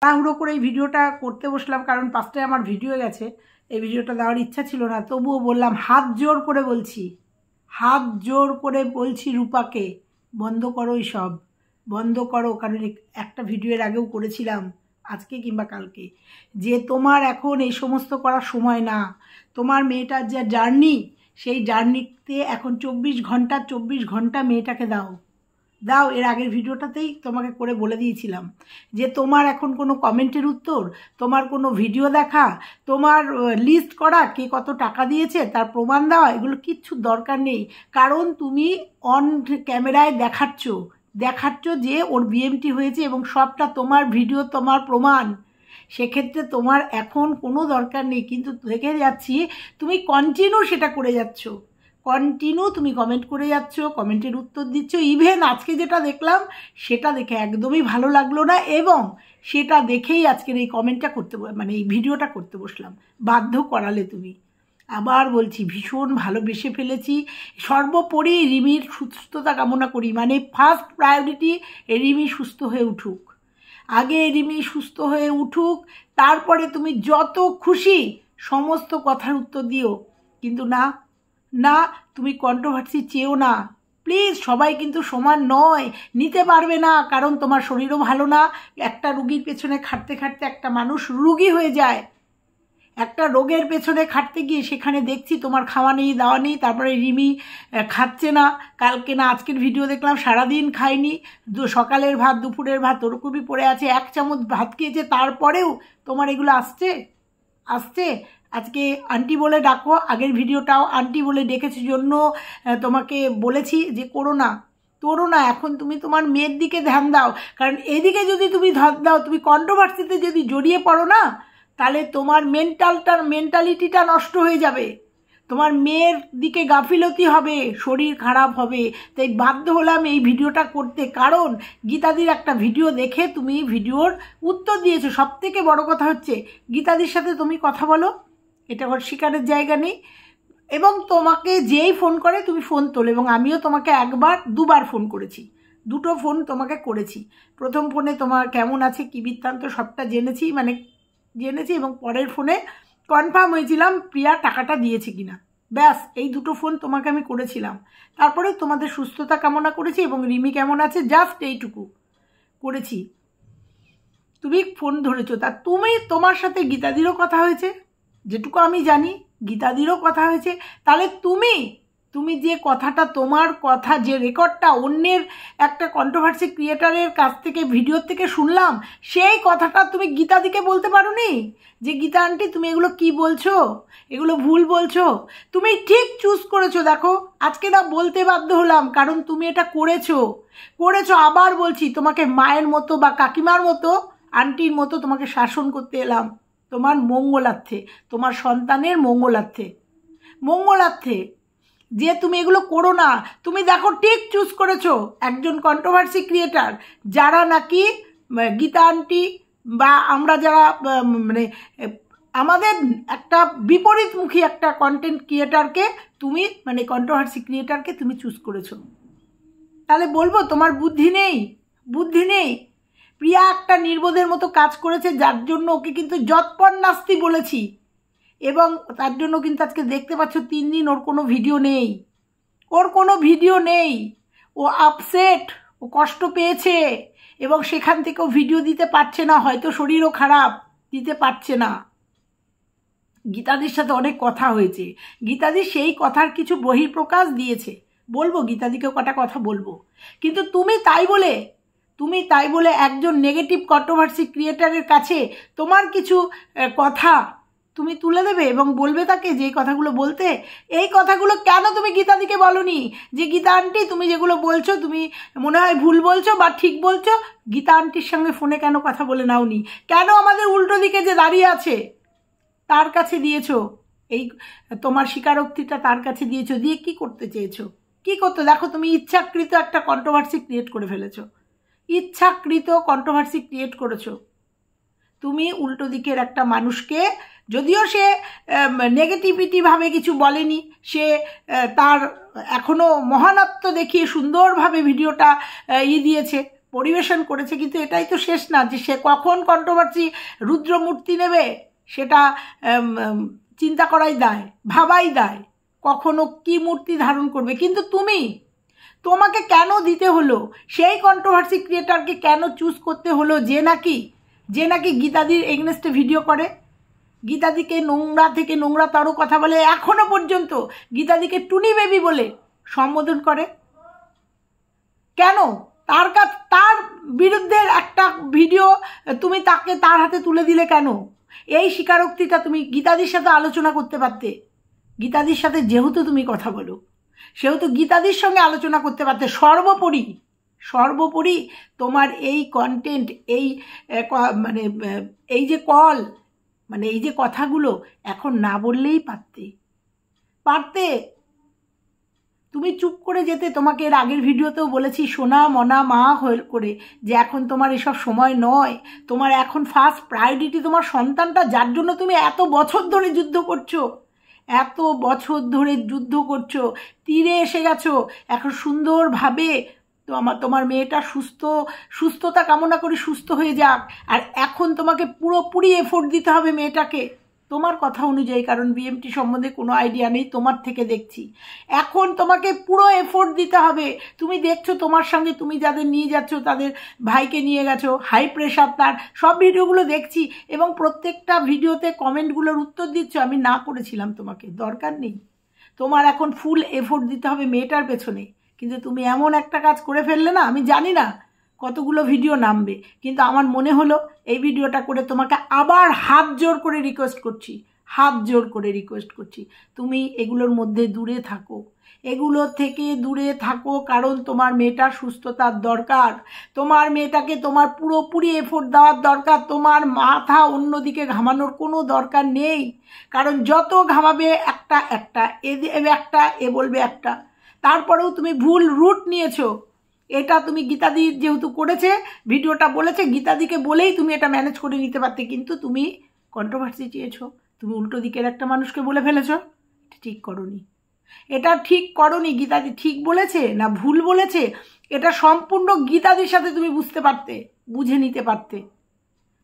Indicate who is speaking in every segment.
Speaker 1: তাড়াহুড়ো করে এই ভিডিওটা করতে বসলাম, কারণ 5টায় আমার ভিডিও গেছে। এই ভিডিওটা দেওয়ার ইচ্ছা ছিল না, তবুও বললাম, হাত জোর করে বলছি রূপাকে, বন্ধ করো সব, বন্ধ করো। কারণ একটা ভিডিওর আগেও করেছিলাম, আজকে কিংবা কালকে, যে তোমার এখন এই সমস্ত করার সময় না। তোমার মেয়েটার যা জার্নি, সেই জার্নিতে এখন 24 ঘন্টা মেয়েটাকে দাও। এর আগের ভিডিওটাতেই তোমাকে করে বলে দিয়েছিলাম যে তোমার এখন কোনো কমেন্টের উত্তর, তোমার কোনো ভিডিও দেখা, তোমার লিস্ট করা, কে কত টাকা দিয়েছে তার প্রমাণ দেওয়া, এগুলো কিচ্ছু দরকার নেই। কারণ তুমি অন ক্যামেরায় দেখাচ্ছ যে ওর বিএমটি হয়েছে এবং সবটা তোমার ভিডিও, তোমার প্রমাণ। সেক্ষেত্রে তোমার এখন কোনো দরকার নেই, কিন্তু দেখে যাচ্ছি তুমি কন্টিনিউ সেটা করে যাচ্ছ, তুমি কমেন্ট করে যাচ্ছ, কমেন্টের উত্তর দিচ্ছ। ইভেন আজকে যেটা দেখলাম সেটা দেখে একদমই ভালো লাগলো না, এবং সেটা দেখেই আজকের এই কমেন্টটা করতে, মানে এই ভিডিওটা করতে বসলাম। বাধ্য করালে তুমি। আবার বলছি, ভীষণ ভালোবেসে ফেলেছি। সর্বোপরি রিমির সুস্থতা কামনা করি, মানে ফার্স্ট প্রায়োরিটি রিমি সুস্থ হয়ে উঠুক। আগে রিমি সুস্থ হয়ে উঠুক, তারপরে তুমি যত খুশি সমস্ত কথার উত্তর দিও। কিন্তু না, তুমি কন্ট্রোভার্সি চেয়েও না প্লিজ। সবাই কিন্তু সমান নয়, নিতে পারবে না, কারণ তোমার শরীরও ভালো না। একটা রুগীর পেছনে খাটতে খাটতে একটা মানুষ রুগী হয়ে যায়। একটা রোগের পেছনে খাটতে গিয়ে সেখানে দেখছি তোমার খাওয়া নেই, দাওয়া নেই, তারপরে রিমি খাচ্ছে না। কালকে না আজকের ভিডিও দেখলাম সারাদিন খায়নি, সকালের ভাত দুপুরের ভাত ওরকমই পড়ে আছে, 1 চামচ ভাত খেয়েছে, তারপরেও তোমার এগুলো আসছে। আজকে আন্টি বলে ডাকো। আগের ভিডিওটাও আন্টি বলে ডেকেছি জন্য তোমাকে বলেছি যে করো না, এখন তুমি তোমার মেয়ের দিকে ধ্যান দাও। কারণ এদিকে যদি তুমি ধ্যান দাও, তুমি কন্ট্রোভার্সিতে যদি জড়িয়ে পড়ো না, তাহলে তোমার মেন্টালিটিটা নষ্ট হয়ে যাবে, তোমার মেয়ের দিকে গাফিলতি হবে, শরীর খারাপ হবে। তাই বাধ্য হলাম এই ভিডিওটা করতে, কারণ গীতাদির একটা ভিডিও দেখে তুমি ভিডিওর উত্তর দিয়েছো। সবথেকে বড় কথা হচ্ছে গীতাদির সাথে তুমি কথা বলো, এটা অস্বীকারের জায়গা নেই। এবং তোমাকে যেই ফোন করে তুমি ফোন তোলো, এবং আমিও তোমাকে 2বার ফোন করেছি, 2টো ফোন তোমাকে করেছি। প্রথম ফোনে তোমার কেমন আছে কি বৃত্তান্ত সবটা জেনেছি, এবং পরের ফোনে কনফার্ম হয়েছিলাম প্রিয়া টাকাটা দিয়েছে কিনা। ব্যাস, এই 2টো ফোন তোমাকে আমি করেছিলাম। তারপরে তোমাদের সুস্থতা কামনা করেছি এবং রিমি কেমন আছে, জাস্ট এইটুকু করেছি। তুমি ফোন ধরেছো, তা তোমার সাথে গীতাদিরও কথা হয়েছে, যেটুকু আমি জানি গীতাদিরও কথা হয়েছে। তাহলে তুমি যে কথাটা, তোমার কথা যে রেকর্ডটা অন্যের একটা কন্ট্রোভার্সি ক্রিয়েটারের কাছ থেকে ভিডিওর থেকে শুনলাম, সেই কথাটা তুমি গীতাদিকে বলতে পারোনি যে গীতা আন্টি তুমি এগুলো কি বলছো, এগুলো ভুল বলছো। তুমি ঠিক চুজ করেছো। দেখো, আজকে না বলতে বাধ্য হলাম, কারণ তুমি এটা করেছো। আবার বলছি, তোমাকে মায়ের মতো বা কাকিমার মতো, আন্টির মতো তোমাকে শাসন করতে এলাম, তোমার মঙ্গলার্থে, তোমার সন্তানের মঙ্গলার্থে যে তুমি এগুলো করো না। তুমি দেখো, ঠিক চুজ করেছো একজন কন্ট্রোভার্সি ক্রিয়েটার, যারা নাকি গীতা আন্টি বা আমরা যারা মানে আমাদের একটা বিপরীতমুখী একটা কন্টেন্ট ক্রিয়েটারকে তুমি, মানে কন্ট্রোভার্সি ক্রিয়েটারকে তুমি চুজ করেছো। তাহলে বলবো তোমার বুদ্ধি নেই। প্রিয়া একটা নির্বোধের মতো কাজ করেছে, যার জন্য ওকে কিন্তু যৎপর নাস্তি বলেছি, এবং তার জন্য কিন্তু আজকে দেখতে পাচ্ছ 3 দিন ওর কোনো ভিডিও নেই। ও আপসেট, ও কষ্ট পেয়েছে, এবং সেখান থেকেও ভিডিও দিতে পারছে না, হয়তো শরীরও খারাপ, দিতে পারছে না। গীতাদির সাথে অনেক কথা হয়েছে, গীতাদি সেই কথার কিছু বহিঃপ্রকাশ দিয়েছে, বলবো গীতাদিকেও কটা কথা বলবো। কিন্তু তুমি তাই বলে একজন নেগেটিভ কন্ট্রোভার্সি ক্রিয়েটারের কাছে তোমার কিছু কথা তুমি তুলে দেবে এবং বলবে তাকে যে কথাগুলো বলতে। এই কথাগুলো কেন তুমি গীতাদিকে বলনি যে গীতা আন্টি তুমি যেগুলো বলছো তুমি মনে হয় ভুল বলছো বা ঠিক বলছো? গীতা আন্টির সঙ্গে ফোনে কেন কথা বলে নাওনি? কেন আমাদের উল্টো দিকে যে দাঁড়িয়ে আছে তার কাছে দিয়েছো? এই তোমার স্বীকারোক্তিটা তার কাছে দিয়েছো, দিয়ে কি করতে চেয়েছো? কি করতে? দেখো, তুমি ইচ্ছাকৃত একটা কন্ট্রোভার্সি ক্রিয়েট করে ফেলেছো, তুমি উল্টো দিকের একটা মানুষকে, যদিও সে নেগেটিভিটিভাবে কিছু বলেনি, সে তার এখনও মহানত্ব দেখিয়ে সুন্দরভাবে ভিডিওটা দিয়েছে, পরিবেশন করেছে, কিন্তু এটাই তো শেষ না, যে সে কখন কন্ট্রোভার্সি রুদ্রমূর্তি নেবে সেটা চিন্তা করাই দায়, ভাবাই দায়, কখনো কি মূর্তি ধারণ করবে। কিন্তু তোমাকে কেন দিতে হলো, সেই কন্ট্রোভার্সি ক্রিয়েটারকে কেন চুজ করতে হলো যে নাকি গীতাদির এগনেস্টে ভিডিও করে, গীতাদিকে নোংরা থেকে নোংরাতর কথা বলে, এখনো পর্যন্ত গীতাদিকে টুনি বেবি বলে সম্বোধন করে? কেন? তার বিরুদ্ধে একটা ভিডিও তুমি তার হাতে তুলে দিলে কেন? এই স্বীকারোক্তিটা তুমি গীতাদির সাথে আলোচনা করতে পারতে। গীতাদির সাথে যেহেতু তুমি কথা বলো, সেহেতু গীতাদির সঙ্গে আলোচনা করতে পারতে। সর্বোপরি তোমার এই কন্টেন্ট, এই মানে এই যে কল, মানে এই যে কথাগুলো এখন না বললেই পারতে। তুমি চুপ করে যেতে। তোমাকে এর আগের ভিডিওতেও বলেছি, সোনা মনা মা করে, যে এখন তোমার এসব সময় নয়। তোমার এখন ফার্স্ট প্রায়োরিটি তোমার সন্তানটা, যার জন্য তুমি এত বছর ধরে যুদ্ধ করছো, তীরে এসে গেছো। এখন সুন্দরভাবে তোমার মেয়েটা সুস্থতা কামনা করি, সুস্থ হয়ে যাক। আর এখন তোমাকে পুরোপুরি এফোর্ট দিতে হবে মেয়েটাকে, তোমার কথা অনুযায়ী, কারণ বিএমটি সম্বন্ধে কোনো আইডিয়া নেই, তোমার থেকে দেখছি। এখন তোমাকে পুরো এফোর্ট দিতে হবে। তুমি দেখছো তোমার সঙ্গে তুমি যাদের নিয়ে যাচ্ছ, তাদের ভাইকে নিয়ে গেছো, হাই প্রেশার, তার সব ভিডিওগুলো দেখছি, এবং প্রত্যেকটা ভিডিওতে কমেন্টগুলোর উত্তর দিচ্ছ। আমি না করেছিলাম, তোমাকে দরকার নেই। তোমার এখন ফুল এফোর্ট দিতে হবে মেয়েটার পেছনে। কিন্তু তুমি এমন একটা কাজ করে ফেললে না, আমি জানি না কতগুলো ভিডিও নামবে, কিন্তু আমার মনে হলো এই ভিডিওটা করে তোমাকে আবার হাত জোর করে রিকোয়েস্ট করছি, তুমি এগুলোর মধ্যে দূরে থাকো, এগুলোর থেকে দূরে থাকো। কারণ তোমার মেয়েটার সুস্থতার দরকার, তোমার মেয়েটাকে তোমার পুরোপুরি এফোর্ট দেওয়ার দরকার। তোমার মাথা অন্যদিকে ঘামানোর কোনো দরকার নেই, কারণ যত ঘামাবে একটা এ বলবে একটা। তারপরেও তুমি ভুল রুট নিয়েছো। এটা তুমি গীতাদি যেহেতু করেছে, ভিডিওটা বলেছে, গীতাদিকে বলেই তুমি এটা ম্যানেজ করে নিতে পারতে। কিন্তু তুমি কন্ট্রোভার্সি চেয়েছো, তুমি উল্টো দিকের একটা মানুষকে বলে ফেলেছো। এটা ঠিক করনি। গীতাদি ঠিক বলেছে না ভুল বলেছে, এটা সম্পূর্ণ গীতাদির সাথে তুমি বুঝে নিতে পারতে।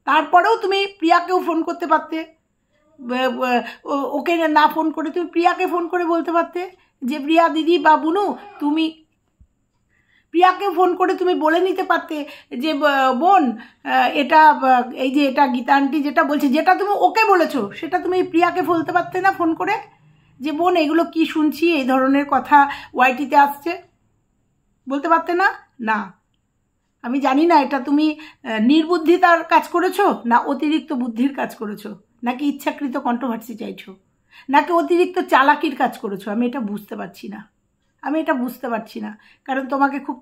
Speaker 1: তারপরেও তুমি প্রিয়াকেও ফোন করতে পারতে, ওকে না ফোন করে তুমি প্রিয়াকে ফোন করে বলতে পারতে যে প্রিয়া দিদি বা বুনু, তুমি প্রিয়াকে ফোন করে তুমি বলে নিতে পারতে যে বোন, এটা এই যে এটা গীতা আন্টি যেটা বলছে, যেটা তুমি ওকে বলেছো, সেটা তুমি প্রিয়াকে বলতে পারতে না ফোন করে, যে বোন এগুলো কি শুনছি, এই ধরনের কথা ওয়াইটিতে আসছে, বলতে পারতে না? না, আমি জানি না এটা তুমি নির্বুদ্ধিতার কাজ করেছো, না অতিরিক্ত বুদ্ধির কাজ করেছো, নাকি ইচ্ছাকৃত কন্ট্রোভার্সি চাইছো, নাকি অতিরিক্ত চালাকির কাজ করেছো। আমি এটা বুঝতে পারছি না, কারণ তোমাকে খুব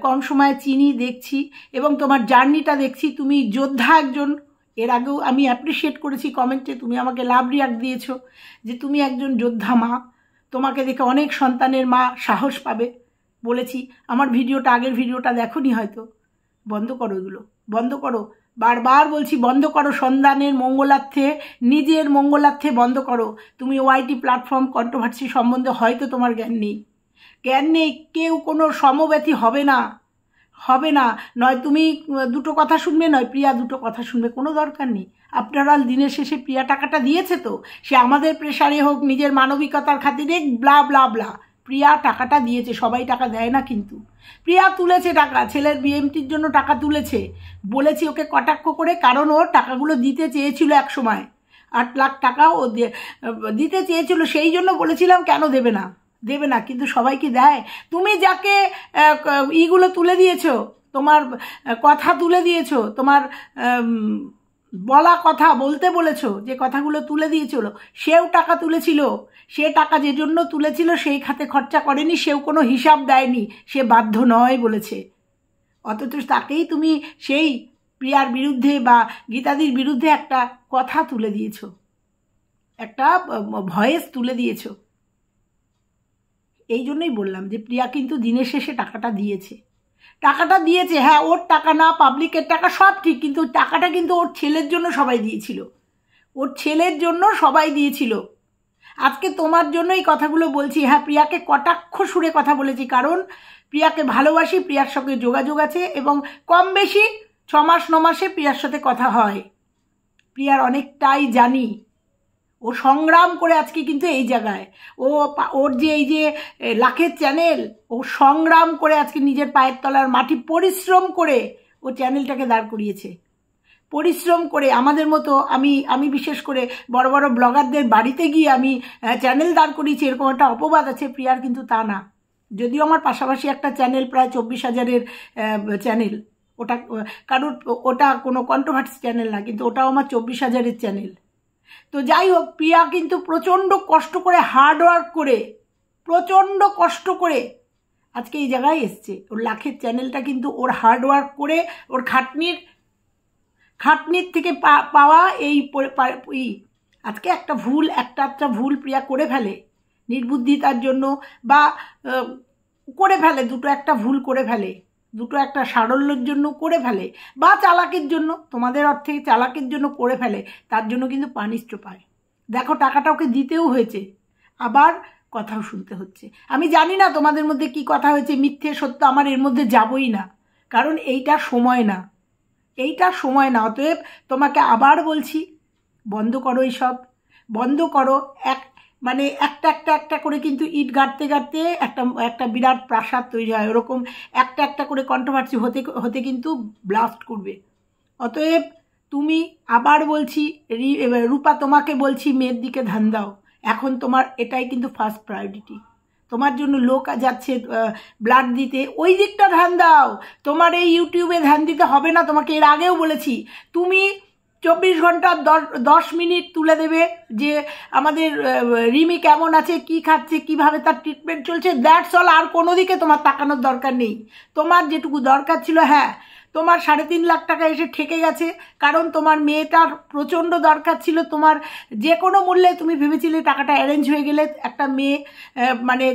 Speaker 1: কম সময়ে চিনি, দেখছি, এবং তোমার জার্নিটা দেখছি। তুমি যোদ্ধা একজন। এর আগেও আমি অ্যাপ্রিসিয়েট করেছি কমেন্টে, তুমি আমাকে লাভ রিয়াক্ট দিয়েছো যে তুমি একজন যোদ্ধা মা, তোমাকে দেখে অনেক সন্তানের মা সাহস পাবে। বলেছি, আমার আগের ভিডিওটা দেখোনি হয়তো। বন্ধ করো এগুলো, বন্ধ করো, বারবার বলছি বন্ধ করো। সন্তানের মঙ্গলার্থে, নিজের মঙ্গলার্থে বন্ধ করো। তুমি ওয়াইটি প্ল্যাটফর্ম কন্ট্রোভার্সি সম্বন্ধে হয়তো তোমার জ্ঞান নেই, কেউ কোনো সমব্যথী হবে না, নয় তুমি দুটো কথা শুনবে, নয় প্রিয়া দুটো কথা শুনবে, কোনো দরকার নেই। আপনারা দিনের শেষে প্রিয়া টাকাটা দিয়েছে, তো সে আমাদের প্রেশারে হোক, নিজের মানবিকতার খাতিরে, ব্লা ব্লা ব্লা, প্রিয়া টাকাটা দিয়েছে। সবাই টাকা দেয় না, কিন্তু প্রিয়া তুলেছে টাকা, ছেলের বিএমটির জন্য টাকা তুলেছে। বলেছি ওকে কটাক্ষ করে, কারণ ওর টাকাগুলো দিতে চেয়েছিল এক সময়, 8 লাখ টাকা ও দিতে চেয়েছিল, সেই জন্য বলেছিলাম কেন দেবে না, কিন্তু সবাই কি দেয়? তুমি যাকে ইগুলো তুলে দিয়েছো, তোমার কথা তুলে দিয়েছো, তোমার বলা কথা বলতে বলেছো, যে কথাগুলো তুলে দিয়েছিল, সেও টাকা তুলেছিল। সে টাকা যে জন্য তুলেছিল সেই খাতে খরচা করেনি, সেও কোনো হিসাব দেয়নি, সে বাধ্য নয় বলেছে। অথচ তাকেই তুমি সেই প্রিয়ার বিরুদ্ধে বা গীতাদির বিরুদ্ধে একটা কথা তুলে দিয়েছো, একটা ভয়েস তুলে দিয়েছো। এই জন্যই বললাম যে প্রিয়া কিন্তু দিনের শেষে টাকাটা দিয়েছে। হ্যাঁ, ওর টাকা না, পাবলিকের টাকা, সব ঠিক, কিন্তু টাকাটা কিন্তু ওর ছেলের জন্য সবাই দিয়েছিল, আজকে তোমার জন্য এই কথাগুলো বলছি। হ্যাঁ, প্রিয়াকে কটাক্ষ সুরে কথা বলেছি, কারণ প্রিয়াকে ভালোবাসি, প্রিয়ার সঙ্গে যোগাযোগ আছে এবং কম বেশি 6 মাস 9 মাসে প্রিয়ার সাথে কথা হয়। প্রিয়ার অনেকটাই জানি। ও সংগ্রাম করে আজকে কিন্তু এই জায়গায়, ওর যে এই যে লাখের চ্যানেল, ও সংগ্রাম করে আজকে নিজের পায়ের তলার মাটি পরিশ্রম করে ও চ্যানেলটাকে দাঁড় করিয়েছে। পরিশ্রম করে আমাদের মতো, আমি বিশেষ করে বড় বড় ব্লগারদের বাড়িতে গিয়ে আমি চ্যানেল দাঁড় করিয়েছি, এরকম একটা অপবাদ আছে। প্রিয়ার কিন্তু তা না। যদিও আমার পাশাপাশি একটা চ্যানেল প্রায় 24,000-এর চ্যানেল, ওটা কারোর, ওটা কোনো কন্ট্রোভার্সি চ্যানেল না, কিন্তু ওটাও আমার 24,000-এর চ্যানেল। তো যাই হোক, প্রিয়া কিন্তু প্রচণ্ড কষ্ট করে, হার্ডওয়ার্ক করে, প্রচণ্ড কষ্ট করে আজকে এই জায়গায় এসছে। ওর লাখের চ্যানেলটা কিন্তু ওর হার্ডওয়ার্ক করে, ওর খাটনির থেকে পাওয়া এই আজকে একটা ভুল প্রিয়া করে ফেলে নির্বুদ্ধিতার জন্য, বা করে ফেলে দুটো একটা ভুল করে ফেলে, দুটো একটা সারল্যের জন্য করে ফেলে, বা চালাকের জন্য, তোমাদের অর্থে চালাকের জন্য করে ফেলে, তার জন্য কিন্তু পানিশড পায়। দেখো, টাকাটা ওকে দিতেও হয়েছে, আবার কথাও শুনতে হচ্ছে। আমি জানি না তোমাদের মধ্যে কি কথা হয়েছে, মিথ্যে সত্য আমার এর মধ্যে যাবই না, কারণ এইটা সময় না, এইটা সময় না। অতএব তোমাকে আবার বলছি, বন্ধ করো এইসব, বন্ধ করো। মানে একটা করে কিন্তু ইট গাড়তে গাড়তে একটা বিরাট প্রাসাদ তৈরি হয়, ওরকম একটা করে কন্ট্রোভার্সি হতে কিন্তু ব্লাস্ট করবে। অতএব তুমি, আবার বলছি, রূপা তোমাকে বলছি, মেয়ের দিকে ধ্যান দাও। এখন তোমার এটাই কিন্তু ফার্স্ট প্রায়োরিটি। তোমার জন্য লোক যাচ্ছে ব্লাড দিতে, ওই দিকটা ধ্যান দাও। তোমার এই ইউটিউবে ধ্যান দিতে হবে না। তোমাকে এর আগেও বলেছি, তুমি 24 ঘন্টা 10 মিনিট তুলে দেবে যে আমাদের রিমি কেমন আছে, কি খাচ্ছে, কিভাবে তার ট্রিটমেন্ট চলছে, দ্যাটস অল। আর কোনো দিকে তোমার তাকানোর দরকার নেই। তোমার যেটুকু দরকার ছিল, হ্যাঁ, তোমার 3.5 লাখ টাকা এসে ঠেকে গেছে, কারণ তোমার মেয়েটার প্রচণ্ড দরকার ছিল। তোমার যে কোনো মূল্যে তুমি ভেবেছিলে টাকাটা অ্যারেঞ্জ হয়ে গেলে একটা মেয়ে, মানে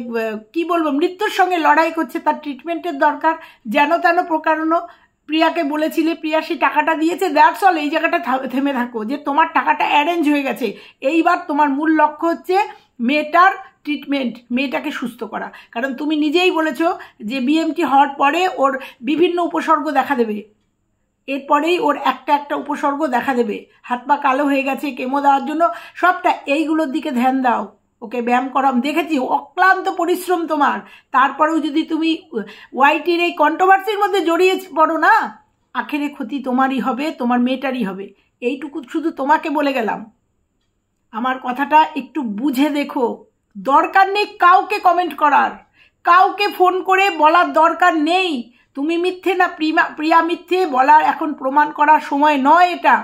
Speaker 1: কি বলবো, মৃত্যুর সঙ্গে লড়াই করছে, তার ট্রিটমেন্টের দরকার, যেন তেন প্রকারণ প্রিয়াকে বলেছিলে, প্রিয়া সেই টাকাটা দিয়েছে, দ্যাটস অল। এই জায়গাটা থেমে থাকো, যে তোমার টাকাটা অ্যারেঞ্জ হয়ে গেছে। এইবার তোমার মূল লক্ষ্য হচ্ছে মেয়েটার ট্রিটমেন্ট, মেয়েটাকে সুস্থ করা। কারণ তুমি নিজেই বলেছো যে বিএমটি হওয়ার পরে ওর বিভিন্ন উপসর্গ দেখা দেবে, এরপরেই ওর একটা উপসর্গ দেখা দেবে, হাত পা কালো হয়ে গেছে কেমো দেওয়ার জন্য, সবটা। এইগুলোর দিকে ধ্যান দাও, ওকে ব্যায়াম করাম, দেখেছি অক্লান্ত পরিশ্রম তোমার। তারপরেও যদি তুমি ওয়াইটির এই কন্ট্রোভার্সির মধ্যে জড়িয়ে পড়ো না, আখেরে ক্ষতি তোমারই হবে, তোমার মেয়েটারই হবে। এইটুকু শুধু তোমাকে বলে গেলাম। আমার কথাটা একটু বুঝে দেখো। দরকার নেই কাউকে কমেন্ট করার, কাউকে ফোন করে বলার দরকার নেই তুমি মিথ্যে না প্রিয়া মিথ্যে, বলার এখন প্রমাণ করার সময় নয় এটা।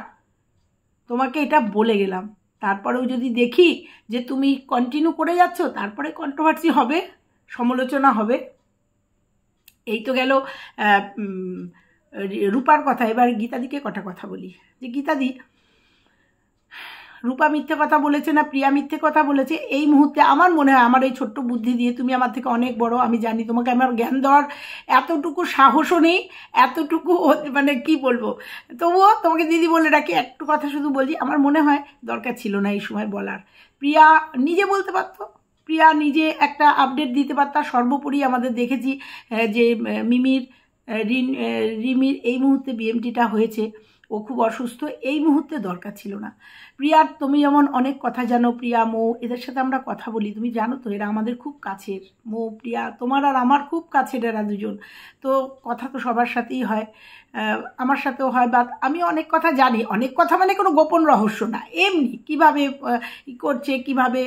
Speaker 1: তোমাকে এটা বলে গেলাম। তারপরেও যদি দেখি যে তুমি কন্টিনিউ করে যাচ্ছ, তারপরে কন্ট্রোভার্সি হবে, সমালোচনা হবে। এই তো গেল রূপার কথা। এবার গীতাদিকে কটা কথা বলি। যে গীতাদি, রূপা মিথ্যে কথা বলেছে না প্রিয়া মিথ্যে কথা বলেছে, এই মুহূর্তে আমার মনে হয়, আমার এই ছোট্ট বুদ্ধি দিয়ে, তুমি আমার থেকে অনেক বড়, আমি জানি, তোমাকে আমার জ্ঞান দেওয়ার এতটুকু সাহসও নেই, এতটুকু মানে কি বলবো, তবুও তোমাকে দিদি বলে রাখি, একটু কথা শুধু বলছি। আমার মনে হয় দরকার ছিল না এই সময় বলার। প্রিয়া নিজে বলতে পারতো, প্রিয়া নিজে একটা আপডেট দিতে পারত। সর্বোপরি আমাদের দেখেছি যে রিমির এই মুহূর্তে বিএমটিটা হয়েছে, ও খুব অসুস্থ, এই মুহূর্তে দরকার ছিল না প্রিয়ার। তুমি যেমন অনেক কথা জানো, প্রিয়া, মৌ, এদের সাথে আমরা কথা বলি, তুমি জানো তো এরা আমাদের খুব কাছের। মৌ, প্রিয়া, তোমার আর আমার খুব কাছের এরা দুজন। তো কথা তো সবার সাথেই হয়, আমার সাথেও হয়, বা আমি অনেক কথা জানি। অনেক কথা মানে কোনো গোপন রহস্য না, এমনি কীভাবে করছে, কিভাবে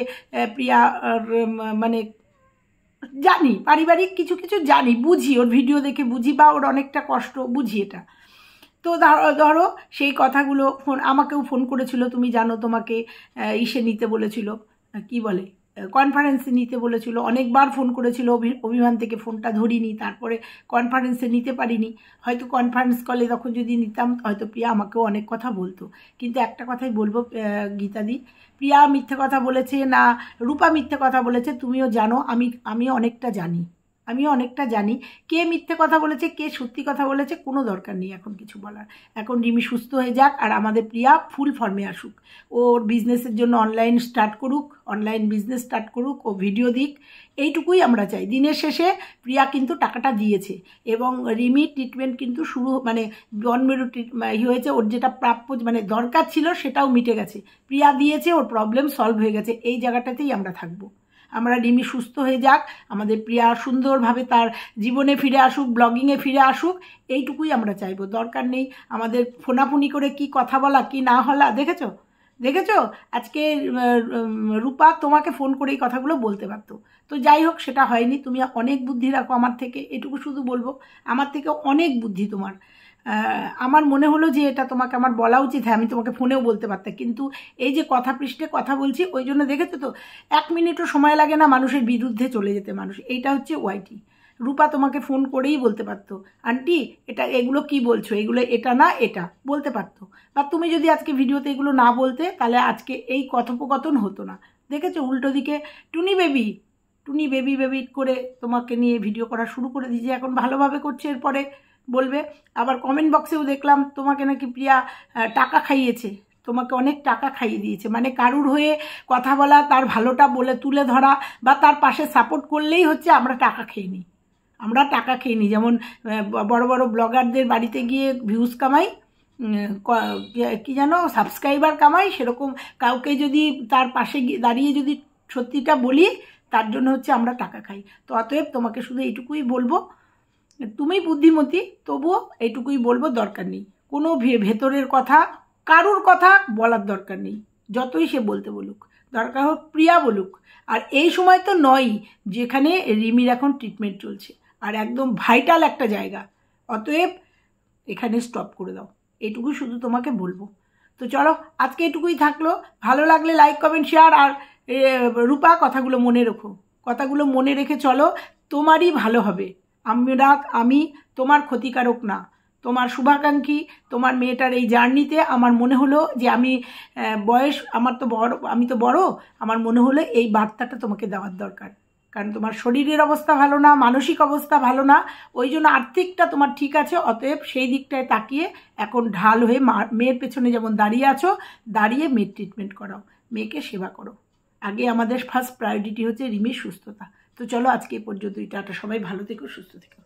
Speaker 1: প্রিয়া, মানে জানি, পারিবারিক কিছু কিছু জানি, বুঝি, ওর ভিডিও দেখে বুঝি, বা ওর অনেকটা কষ্ট বুঝি এটা। তো ধরো সেই কথাগুলো আমাকেও ফোন করেছিল, তুমি জানো, তোমাকে ইসে নিতে বলেছিল, কি বলে, কনফারেন্সে নিতে বলেছিল, অনেকবার ফোন করেছিল। অভিমান থেকে ফোনটা ধরিনি, তারপরে কনফারেন্সে নিতে পারিনি। হয়তো কনফারেন্স কলে তখন যদি নিতাম, হয়তো প্রিয়া আমাকেও অনেক কথা বলতো। কিন্তু একটা কথাই বলবো গীতাদি, প্রিয়া মিথ্যে কথা বলেছে না রূপা মিথ্যে কথা বলেছে, তুমিও জানো, আমি অনেকটা জানি। আমিও অনেকটা জানি কে মিথ্যে কথা বলেছে কে সত্যি কথা বলেছে, কোনো দরকার নেই এখন কিছু বলার। এখন রিমি সুস্থ হয়ে যাক আর আমাদের প্রিয়া ফুল ফর্মে আসুক, ওর বিজনেসের জন্য অনলাইন স্টার্ট করুক, অনলাইন বিজনেস স্টার্ট করুক, ও ভিডিও দিক, এইটুকুই আমরা চাই। দিনের শেষে প্রিয়া কিন্তু টাকাটা দিয়েছে এবং রিমি ট্রিটমেন্ট কিন্তু শুরু মানে জন্মেরও হয়েছে, ওর যেটা প্রাপ্য মানে দরকার ছিল সেটাও মিটে গেছে, প্রিয়া দিয়েছে, ওর প্রবলেম সলভ হয়ে গেছে। এই জায়গাটাতেই আমরা থাকবো। আমরা রিমি সুস্থ হয়ে যাক, আমাদের প্রিয়া সুন্দরভাবে তার জীবনে ফিরে আসুক, ব্লগিংয়ে ফিরে আসুক, এইটুকুই আমরা চাইবো। দরকার নেই আমাদের ফোনাফুনি করে কি কথা বলা কি না হলা। দেখেছো আজকে রূপা তোমাকে ফোন করে এই কথাগুলো বলতে পারতো, তো যাই হোক সেটা হয়নি। তুমি অনেক বুদ্ধি রাখো আমার থেকে, এটুকু শুধু বলবো, আমার থেকে অনেক বুদ্ধি তোমার। আমার মনে হলো যে এটা তোমাকে আমার বলা উচিত, হ্যাঁ আমি তোমাকে ফোনেও বলতে পারতাম, কিন্তু এই যে কথা পৃষ্ঠে কথা বলছি ওই জন্য দেখেছো তো 1 মিনিটও সময় লাগে না মানুষের বিরুদ্ধে চলে যেতে। মানুষ এইটা হচ্ছে ওয়াইটি। রূপা তোমাকে ফোন করেই বলতে পারতো, আন্টি এটা এগুলো কি বলছো, এগুলো এটা না এটা বলতে পারতো। বা তুমি যদি আজকে ভিডিওতে এগুলো না বলতে তাহলে আজকে এই কথোপকথন হতো না। দেখেছো উল্টো দিকে টুনি বেবি করে তোমাকে নিয়ে ভিডিও করা শুরু করে দিয়েছে, এখন ভালোভাবে করছে, এরপরে বলবে। আবার কমেন্ট বক্সেও দেখলাম তোমাকে নাকি প্রিয়া টাকা খাইয়েছে, তোমাকে অনেক টাকা খাইয়ে দিয়েছে। মানে কারুর হয়ে কথা বলা, তার ভালোটা বলে তুলে ধরা বা তার পাশে সাপোর্ট করলেই হচ্ছে আমরা টাকা খেয়ে নিই। যেমন বড় বড় ব্লগারদের বাড়িতে গিয়ে ভিউজ কামাই, কি জানো সাবস্ক্রাইবার কামাই, সেরকম কাউকে যদি তার পাশে দাঁড়িয়ে যদি সত্যিটা বলি তার জন্য হচ্ছে আমরা টাকা খাই। তো অতএব তোমাকে শুধু এইটুকুই বলবো, তুমি বুদ্ধিমতী, তবুও এইটুকুই বলবো, দরকার নেই কোনো ভেতরের কথা, কারুর কথা বলার দরকার নেই। যতই সে বলতে বলুক, দরকার হোক প্রিয়া বলুক। আর এই সময় তো নয় যেখানে রিমির এখন ট্রিটমেন্ট চলছে, আর একদম ভাইটাল একটা জায়গা। অতএব এখানে স্টপ করে দাও, এইটুকুই শুধু তোমাকে বলবো। তো চলো আজকে এটুকুই থাকলো। ভালো লাগলে লাইক কমেন্ট শেয়ার। আর রূপা কথাগুলো মনে রেখে চলো, তোমারই ভালো হবে। আমি তোমার ক্ষতিকারক না, তোমার শুভাকাঙ্ক্ষী। তোমার মেয়েটার এই জার্নিতে আমার মনে হলো যে বয়স আমি তো বড়, আমার মনে হলো এই বার্তাটা তোমাকে দেওয়ার দরকার। কারণ তোমার শরীরের অবস্থা ভালো না, মানসিক অবস্থা ভালো না, ওই জন্য আর্থিকটা তোমার ঠিক আছে। অতএব সেই দিকটায় তাকিয়ে এখন ঢাল হয়ে মেয়ের পেছনে যেমন দাঁড়িয়ে আছো, দাঁড়িয়ে মেয়ের ট্রিটমেন্ট করাও, মেয়েকে সেবা করো। আগে আমাদের ফার্স্ট প্রায়োরিটি হচ্ছে রিমির সুস্থতা। তো চলো আজকে এই পর্যন্তই, টাটা, সবাই ভালো থেকো, সুস্থ থেকো।